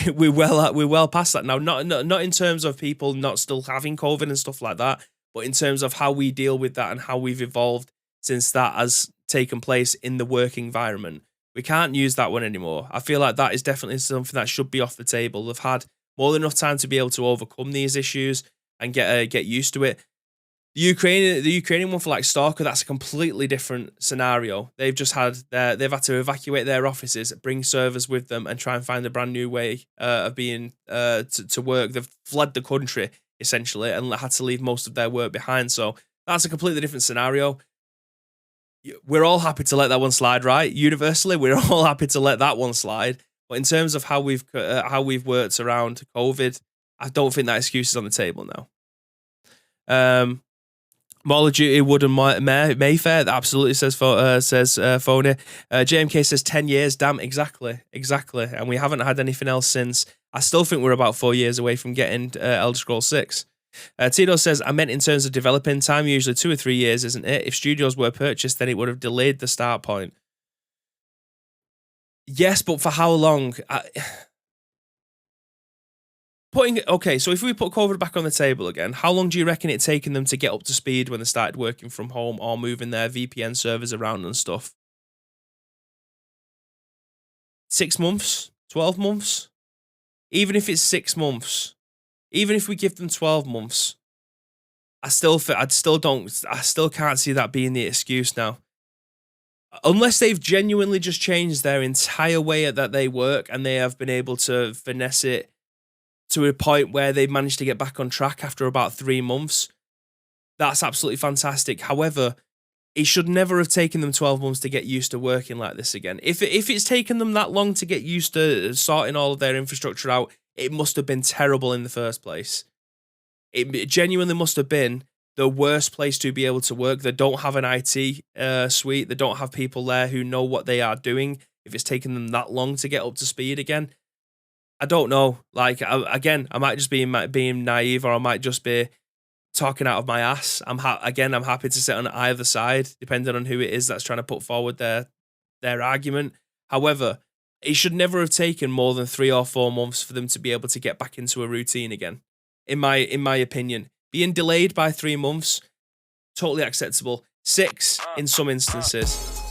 we're well past that now. Not in terms of people not still having COVID and stuff like that, but in terms of how we deal with that and how we've evolved since that has taken place in the work environment. We can't use that one anymore. I feel like that is definitely something that should be off the table. They've had more than enough time to be able to overcome these issues and get used to it. The Ukrainian one for like Stalker, that's a completely different scenario. They've had to evacuate their offices, bring servers with them, and try and find a brand new way of being to work. They've fled the country essentially and had to leave most of their work behind. So that's a completely different scenario. We're all happy to let that one slide, right? Universally, we're all happy to let that one slide. But in terms of how we've worked around COVID, I don't think that excuse is on the table now. Call of Duty Wood and Mayfair, that absolutely says Phony. JMK says 10 years. Damn, exactly. And we haven't had anything else since. I still think we're about 4 years away from getting Elder Scrolls 6. Tito says, I meant in terms of developing time, usually 2 or 3 years, isn't it? If studios were purchased, then it would have delayed the start point. Yes, but for how long? So if we put COVID back on the table again, how long do you reckon it's taken them to get up to speed when they started working from home or moving their VPN servers around and stuff? 6 months? 12 months? Even if it's 6 months, even if we give them 12 months, I still can't see that being the excuse now. Unless they've genuinely just changed their entire way that they work and they have been able to finesse it to a point where they've managed to get back on track after about 3 months. That's absolutely fantastic. However, it should never have taken them 12 months to get used to working like this again. If it's taken them that long to get used to sorting all of their infrastructure out, it must have been terrible in the first place. It genuinely must have been the worst place to be able to work. They don't have an IT suite. They don't have people there who know what they are doing. If it's taken them that long to get up to speed again, I don't know. Like, again, I might just be being naive, or I might just be talking out of my ass. I'm happy to sit on either side, depending on who it is that's trying to put forward their argument. However, it should never have taken more than 3 or 4 months for them to be able to get back into a routine again. In my opinion, being delayed by 3 months, totally acceptable. 6 in some instances.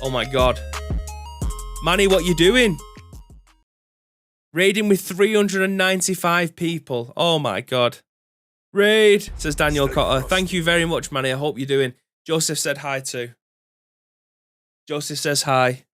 Oh my God, Manny, what you doing? Raiding with 395 people. Oh my God. Raid, says Daniel Cotter. Thank you very much, Manny. I hope you're doing. Joseph said hi too. Joseph says hi.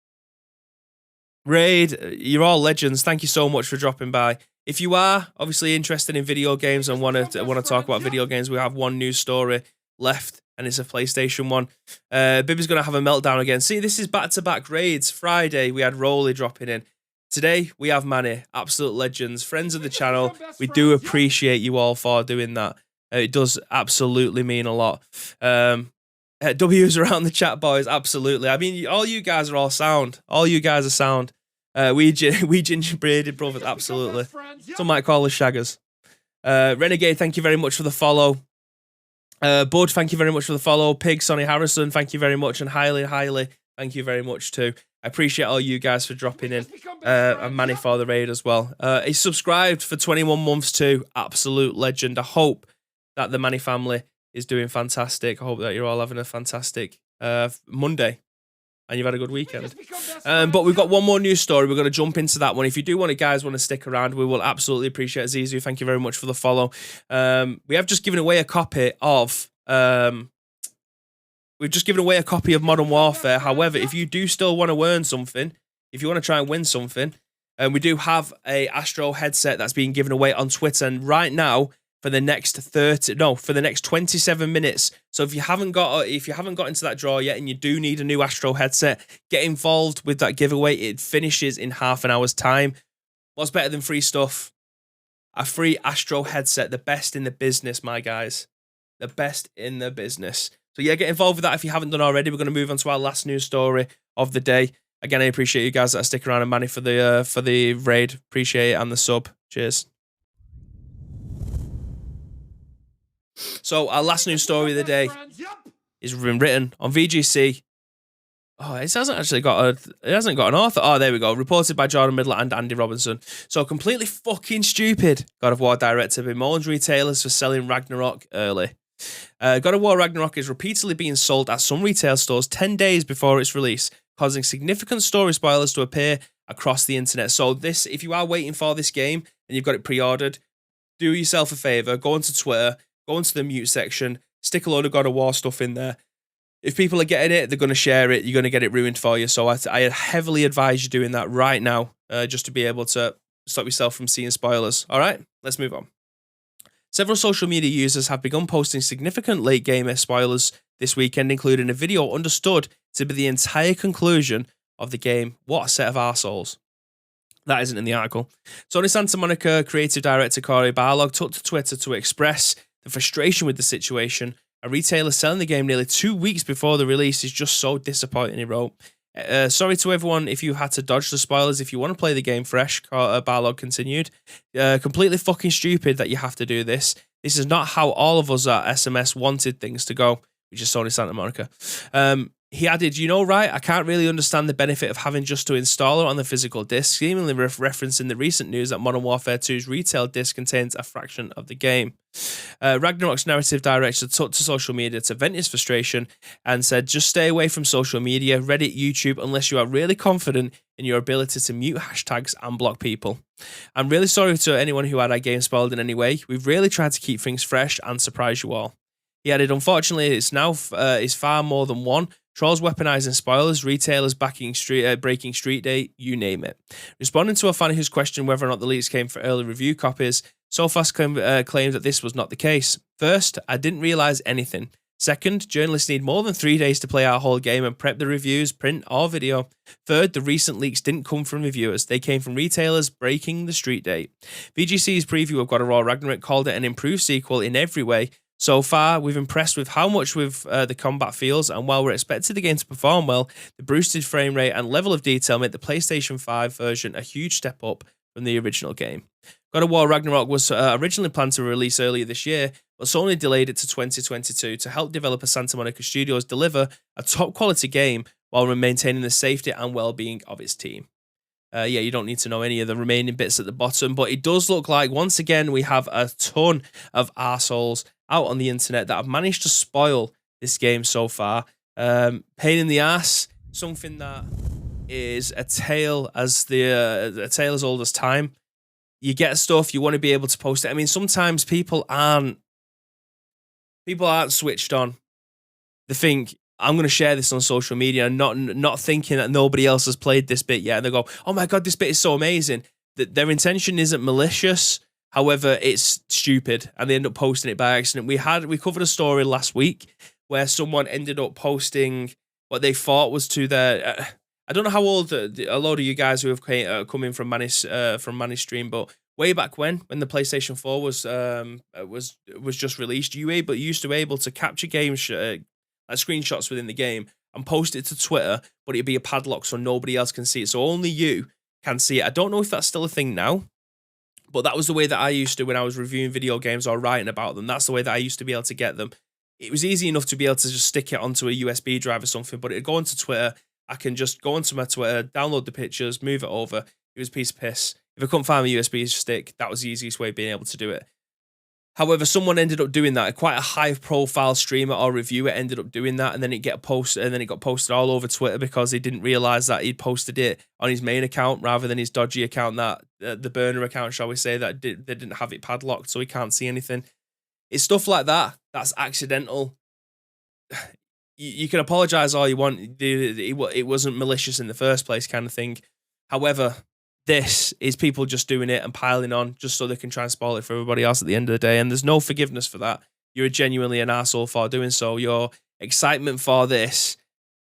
Raid, you're all legends. Thank you so much for dropping by. If you are obviously interested in video games and want to talk about video games, we have one news story left, and it's a PlayStation one. Bibby's going to have a meltdown again. See, this is back-to-back raids. Friday, we had Rolly dropping in. Today, we have Manny, absolute legends, friends of the channel. We do appreciate you all for doing that. It does absolutely mean a lot. W's around the chat, boys, absolutely. I mean, all you guys are all sound. All you guys are sound. We gingerbreaded brothers, absolutely. Some might call us shaggers. Renegade, thank you very much for the follow. Bud, thank you very much for the follow. Pig, Sonny Harrison, thank you very much. And Highly, thank you very much too. I appreciate all you guys for dropping in. And Manny for the raid as well. He's subscribed for 21 months too. Absolute legend. I hope that the Manny family is doing fantastic. I hope that you're all having a fantastic Monday. And you've had a good weekend. But we've got one more news story. We're going to jump into that one. If you do want to stick around, we will absolutely appreciate it. Zizu, thank you very much for the follow. We have just given away a copy of Modern Warfare. However, if you do still want to earn something, if you want to try and win something, we do have a Astro headset that's being given away on Twitter. And right now, for the next 27 minutes. So if you haven't got into that draw yet and you do need a new Astro headset, get involved with that giveaway. It finishes in half an hour's time. What's better than free stuff? A free Astro headset, the best in the business, my guys. The best in the business. So yeah, get involved with that if you haven't done already. We're going to move on to our last news story of the day. Again, I appreciate you guys that are sticking around, and Manny for the raid. Appreciate it, and the sub. Cheers. So our last news story of the day is written on VGC. Oh, it hasn't got an author. Oh, there we go. Reported by Jordan Middler and Andy Robinson. So completely fucking stupid. God of War director bemoans retailers for selling Ragnarök early. God of War Ragnarök is repeatedly being sold at some retail stores 10 days before its release, causing significant story spoilers to appear across the internet. So this, if you are waiting for this game and you've got it pre-ordered, do yourself a favor, go onto Twitter, go into the mute section, stick a load of God of War stuff in there. If people are getting it, they're going to share it. You're going to get it ruined for you. So I heavily advise you doing that right now, just to be able to stop yourself from seeing spoilers. All right, let's move on. Several social media users have begun posting significant late gamer spoilers this weekend, including a video understood to be the entire conclusion of the game. What a set of arseholes. That isn't in the article. Sony Santa Monica creative director Corey Barlog took to Twitter to express the frustration with the situation. A retailer selling the game nearly 2 weeks before the release is just so disappointing, he wrote. Sorry to everyone if you had to dodge the spoilers. If you want to play the game fresh, Barlog continued. Completely fucking stupid that you have to do this. This is not how all of us at SMS wanted things to go, which is Sony Santa Monica. He added, right, I can't really understand the benefit of having just to install it on the physical disc, seemingly referencing the recent news that Modern Warfare 2's retail disc contains a fraction of the game. Ragnarok's narrative director took to social media to vent his frustration and said, just stay away from social media, Reddit, YouTube, unless you are really confident in your ability to mute hashtags and block people. I'm really sorry to anyone who had our game spoiled in any way. We've really tried to keep things fresh and surprise you all. He added, unfortunately, it's now is far more than one. Trolls weaponizing spoilers, retailers breaking street date, you name it. Responding to a fan who's questioned whether or not the leaks came for early review copies, Sofast claimed that this was not the case. First, I didn't realize anything. Second, journalists need more than 3 days to play our whole game and prep the reviews, print or video. Third, the recent leaks didn't come from reviewers. They came from retailers breaking the street date. VGC's preview of God of War Ragnarök called it an improved sequel in every way. So far, we've impressed with how much the combat feels, and while we're expecting the game to perform well, the boosted frame rate and level of detail made the PlayStation 5 version a huge step up from the original game. God of War Ragnarök was originally planned to release earlier this year, but Sony delayed it to 2022 to help developer Santa Monica Studios deliver a top-quality game while maintaining the safety and well-being of its team. You don't need to know any of the remaining bits at the bottom, but it does look like, once again, we have a ton of arseholes out on the internet that have managed to spoil this game so far. Pain in the ass, something that is a tale as old as time. You get stuff, you want to be able to post it. I mean, sometimes people aren't switched on. They think, I'm going to share this on social media, and not thinking that nobody else has played this bit yet. And they go, oh my God, this bit is so amazing. Their intention isn't malicious. However, it's stupid, and they end up posting it by accident. We covered a story last week where someone ended up posting what they thought was to their... I don't know how old a lot of you guys who have come in from Manny's stream, but way back when the PlayStation 4 was just released, you used to be able to capture screenshots within the game and post it to Twitter, but it'd be a padlock so nobody else can see it. So only you can see it. I don't know if that's still a thing now, but that was the way that I used to when I was reviewing video games or writing about them. That's the way that I used to be able to get them. It was easy enough to be able to just stick it onto a USB drive or something, but it'd go onto Twitter. I can just go onto my Twitter, download the pictures, move it over. It was a piece of piss. If I couldn't find my USB stick, that was the easiest way of being able to do it. However, someone ended up doing that. Quite a high-profile streamer or reviewer ended up doing that, and then it got posted all over Twitter because he didn't realize that he'd posted it on his main account rather than his dodgy account, that the burner account, shall we say, that they didn't have it padlocked, so he can't see anything. It's stuff like that that's accidental. You can apologize all you want. It wasn't malicious in the first place, kind of thing. However, this is people just doing it and piling on just so they can try and spoil it for everybody else at the end of the day. And there's no forgiveness for that. You're genuinely an arsehole for doing so. Your excitement for this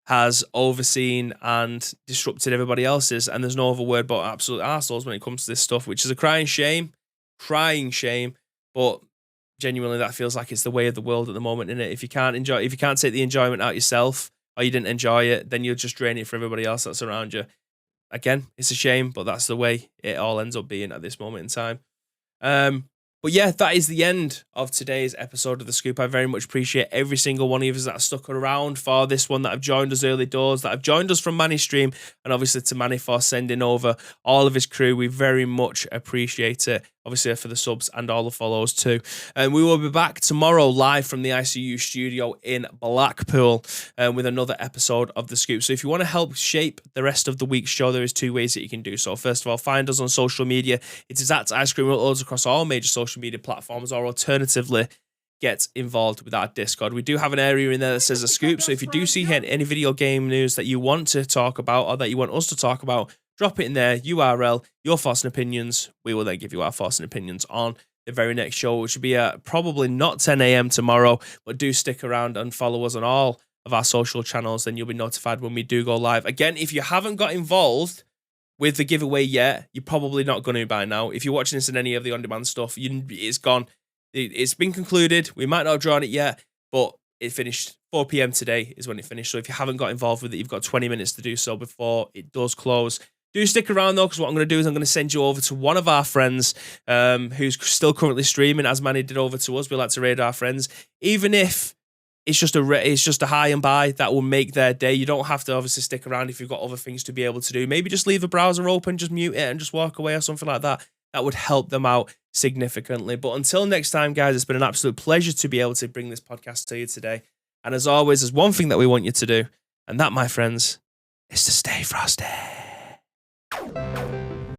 has overseen and disrupted everybody else's. And there's no other word but absolute arseholes when it comes to this stuff, which is a crying shame. But genuinely, that feels like it's the way of the world at the moment, isn't it? If you can't take the enjoyment out yourself, or you didn't enjoy it, then you'll just drain it for everybody else that's around you. Again, it's a shame, but that's the way it all ends up being at this moment in time. But yeah, that is the end of today's episode of The Scoop. I very much appreciate every single one of you that have stuck around for this one, that have joined us early doors, that have joined us from Manny's stream, and obviously to Manny for sending over all of his crew. We very much appreciate it. Obviously for the subs and all the follows too. And we will be back tomorrow live from the ICU studio in Blackpool with another episode of The Scoop. So if you want to help shape the rest of the week's show, there is 2 ways that you can do so. First of all, find us on social media. It is at Ice Cream Uploads across all major social media platforms, or alternatively, get involved with our Discord. We do have an area in there that says The Scoop. So if you do see any video game news that you want to talk about or that you want us to talk about, drop it in there, URL, your thoughts and opinions. We will then give you our thoughts and opinions on the very next show, which will be at probably not 10 a.m. tomorrow, but do stick around and follow us on all of our social channels, then you'll be notified when we do go live. Again, if you haven't got involved with the giveaway yet, you're probably not going to by now. If you're watching this in any of the on-demand stuff, it's gone. It's been concluded. We might not have drawn it yet, but it finished 4 p.m. today is when it finished. So if you haven't got involved with it, you've got 20 minutes to do so before it does close. Do stick around though, because what I'm going to do is I'm going to send you over to one of our friends who's still currently streaming, as Manny did over to us. We like to raid our friends. Even if it's just a high and by that will make their day. You don't have to obviously stick around if you've got other things to be able to do. Maybe just leave the browser open, just mute it and just walk away or something like that. That would help them out significantly. But until next time, guys, it's been an absolute pleasure to be able to bring this podcast to you today. And as always, there's one thing that we want you to do, and that, my friends, is to stay frosty.